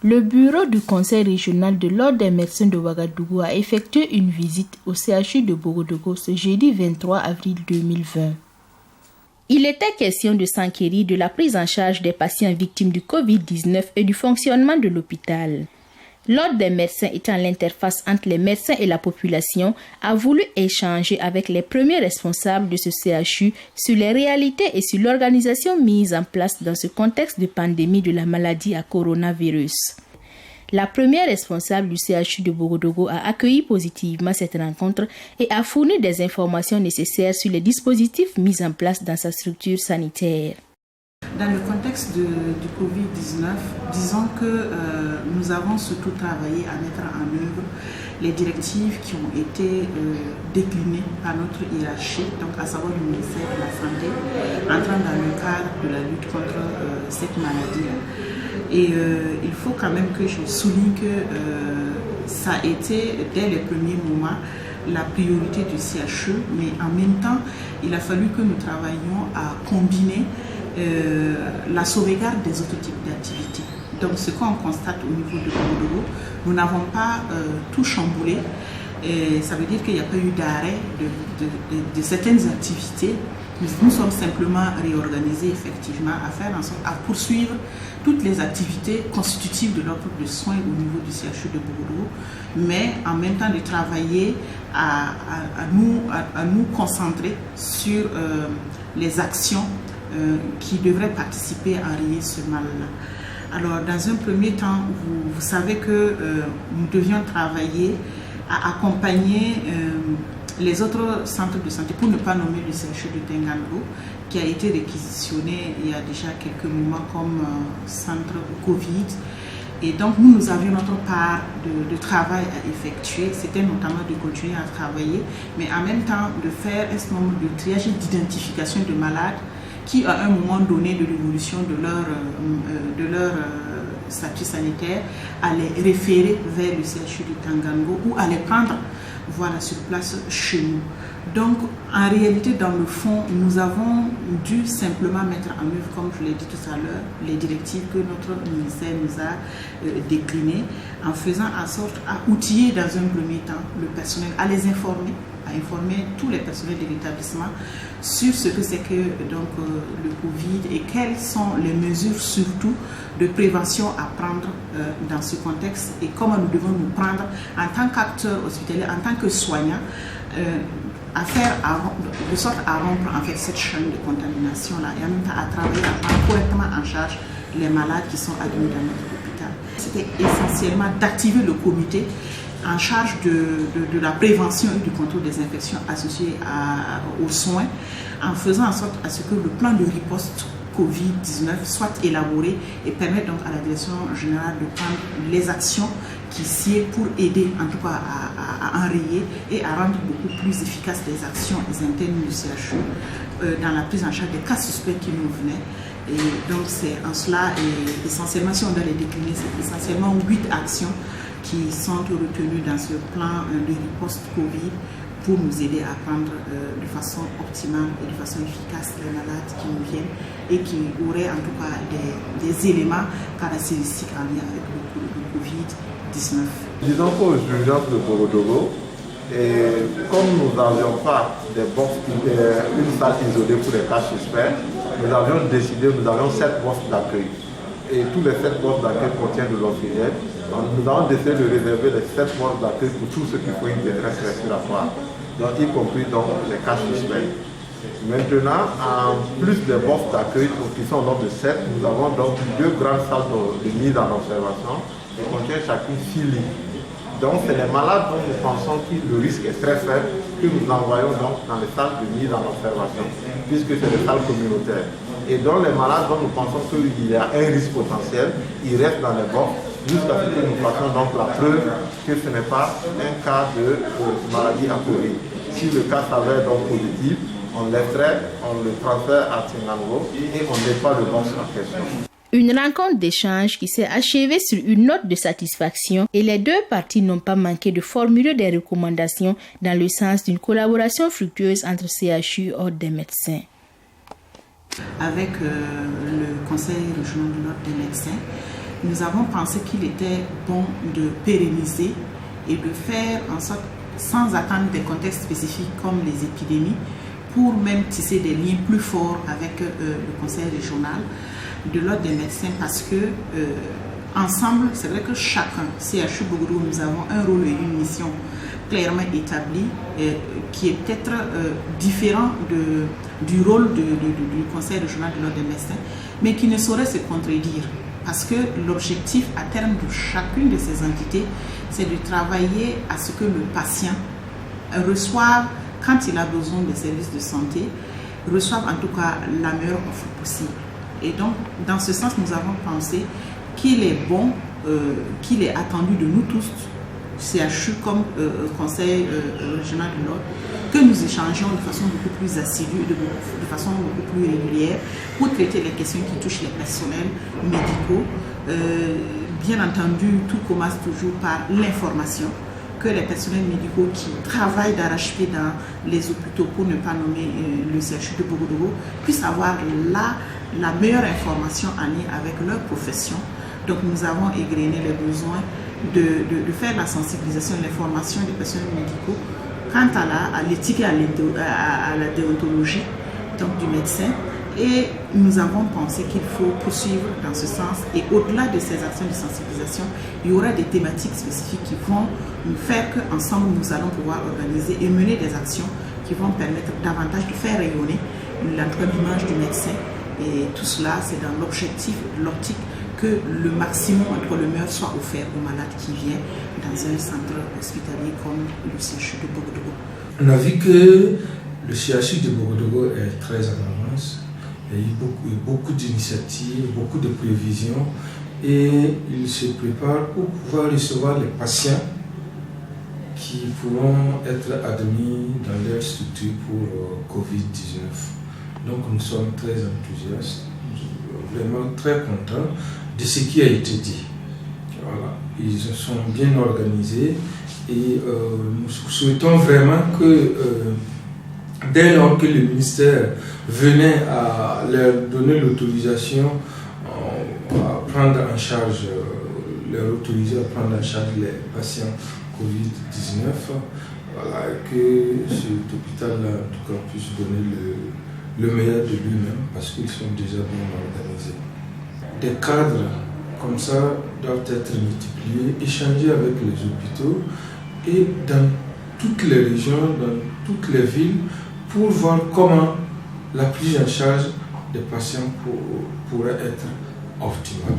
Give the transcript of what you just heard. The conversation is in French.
Le bureau du conseil régional de l'Ordre des médecins de Ouagadougou a effectué une visite au CHU de Borodogo ce jeudi 23 avril 2020. Il était question de s'enquérir de la prise en charge des patients victimes du Covid-19 et du fonctionnement de l'hôpital. L'Ordre des médecins étant l'interface entre les médecins et la population, a voulu échanger avec les premiers responsables de ce CHU sur les réalités et sur l'organisation mise en place dans ce contexte de pandémie de la maladie à coronavirus. La première responsable du CHU de Borodogo a accueilli positivement cette rencontre et a fourni des informations nécessaires sur les dispositifs mis en place dans sa structure sanitaire. Dans le contexte du Covid-19, disons que nous avons surtout travaillé à mettre en œuvre les directives qui ont été déclinées par notre hiérarchie, donc à savoir le ministère de la Santé, entrant dans le cadre de la lutte contre cette maladie-là. Et il faut quand même que je souligne que ça a été, dès les premiers moments, la priorité du CHU, mais en même temps, il a fallu que nous travaillions à combiner la sauvegarde des autres types d'activités. Donc ce qu'on constate au niveau de Borodogo, nous n'avons pas tout chamboulé. Et ça veut dire qu'il n'y a pas eu d'arrêt de certaines activités. Nous sommes simplement réorganisés effectivement à faire en sorte à poursuivre toutes les activités constitutives de l'offre de soins au niveau du CHU de Borodogo, mais en même temps de travailler à nous concentrer sur les actions qui devraient participer à enrayer ce mal-là. Alors, dans un premier temps, vous savez que nous devions travailler à accompagner les autres centres de santé, pour ne pas nommer le CHU de Tengango, qui a été réquisitionné il y a déjà quelques moments comme centre Covid. Et donc, nous avions notre part de travail à effectuer. C'était notamment de continuer à travailler, mais en même temps de faire un certain nombre de triage et d'identification de malades qui, à un moment donné de l'évolution de leur statut sanitaire, allaient référer vers le CHU de Tengango ou allaient prendre sur place chez nous. Donc, en réalité, dans le fond, nous avons dû simplement mettre en œuvre, comme je l'ai dit tout à l'heure, les directives que notre ministère nous a déclinées, en faisant en sorte à outiller dans un premier temps le personnel, à les informer, à informer tous les personnels de l'établissement sur ce que c'est que le Covid et quelles sont les mesures surtout de prévention à prendre dans ce contexte et comment nous devons nous prendre en tant qu'acteurs hospitaliers, en tant que soignants, de sorte à rompre en fait cette chaîne de contamination là et en même temps à travailler à prendre correctement en charge les malades qui sont admis dans notre hôpital. C'était essentiellement d'activer le comité en charge de la prévention et du contrôle des infections associées aux soins, en faisant en sorte à ce que le plan de riposte Covid-19 soit élaboré et permette donc à la direction générale de prendre les actions qui s'y est pour aider en tout cas à enrayer et à rendre beaucoup plus efficaces les actions internes du CHU dans la prise en charge des cas suspects qui nous venaient. Et donc c'est en cela, et essentiellement si on doit les décliner, c'est essentiellement 8 actions qui sont retenues dans ce plan de riposte Covid pour nous aider à prendre de façon optimale et de façon efficace les malades qui nous viennent et qui auraient en tout cas des éléments caractéristiques en lien avec le Covid-19. Disons qu'aux urgences de Borodogo, comme nous n'avions pas une salle isolée pour les cas suspects, nous avions 7 postes d'accueil. Et tous les 7 postes d'accueil contiennent de l'oxygène. Nous avons décidé de réserver les 7 postes d'accueil pour tous ceux qui font une détresse respiratoire, donc y compris les cas suspects. Maintenant, en plus des postes d'accueil qui sont au nombre de 7, nous avons donc 2 grandes salles de mise en observation qui contiennent chacune 6 lits. Donc c'est les malades dont nous pensons que le risque est très faible que nous envoyons donc dans les salles de mise en observation, puisque c'est des salles communautaires. Et donc les malades dont nous pensons qu'il y a un risque potentiel, ils restent dans les box jusqu'à ce que nous fassions donc la preuve que ce n'est pas un cas de maladie à courir. Si le cas s'avère donc positif, on l'extrait, on le transfère à Tingango et on n'est pas le box en question. Une rencontre d'échange qui s'est achevée sur une note de satisfaction et les deux parties n'ont pas manqué de formuler des recommandations dans le sens d'une collaboration fructueuse entre CHU et Ordre des médecins. Avec le Conseil régional de l'Ordre des médecins, nous avons pensé qu'il était bon de pérenniser et de faire en sorte, sans attendre des contextes spécifiques comme les épidémies, pour même tisser des liens plus forts avec le conseil régional de l'ordre des médecins, parce que ensemble, c'est vrai que chacun, CHU Bogodougou, nous avons un rôle et une mission clairement établie qui est peut-être différent du rôle du conseil régional de l'ordre des médecins, mais qui ne saurait se contredire, parce que l'objectif à terme de chacune de ces entités, c'est de travailler à ce que le patient reçoive, quand il a besoin de services de santé, reçoive en tout cas la meilleure offre possible. Et donc, dans ce sens, nous avons pensé qu'il est bon, qu'il est attendu de nous tous, CHU comme conseil régional de l'ordre, que nous échangions de façon beaucoup plus assidue, de façon beaucoup plus régulière, pour traiter les questions qui touchent les personnels médicaux. Bien entendu, tout commence toujours par l'information, que les personnels médicaux qui travaillent d'arrache-pied dans les hôpitaux, pour ne pas nommer le CHU de Bogodougou, puissent avoir la meilleure information en lien avec leur profession. Donc nous avons égrené les besoins de faire la sensibilisation et l'information des personnels médicaux quant à l'éthique et à la déontologie donc, du médecin. Et nous avons pensé qu'il faut poursuivre dans ce sens. Et au-delà de ces actions de sensibilisation, il y aura des thématiques spécifiques qui vont nous faire qu'ensemble, nous allons pouvoir organiser et mener des actions qui vont permettre davantage de faire rayonner l'image du médecin. Et tout cela, c'est dans l'objectif, l'optique que le maximum, entre le meilleur, soit offert aux malades qui viennent dans un centre hospitalier comme le CHU de Bogodougou. On a vu que le CHU de Bogodougou est très en avance. Il y a eu beaucoup d'initiatives, beaucoup de prévisions et il se prépare pour pouvoir recevoir les patients qui pourront être admis dans leur structure pour Covid-19. Donc nous sommes très enthousiastes, vraiment très contents de ce qui a été dit. Voilà. Ils sont bien organisés et nous souhaitons vraiment que dès lors que le ministère venait à leur donner l'autorisation à prendre en charge, leur autoriser à prendre en charge les patients Covid-19, voilà, que cet hôpital-là, en tout cas, puisse donner le meilleur de lui-même, parce qu'ils sont déjà bien organisés. Des cadres comme ça doivent être multipliés, échanger avec les hôpitaux et dans toutes les régions, dans toutes les villes, pour voir comment la prise en charge des patients pourrait être optimale.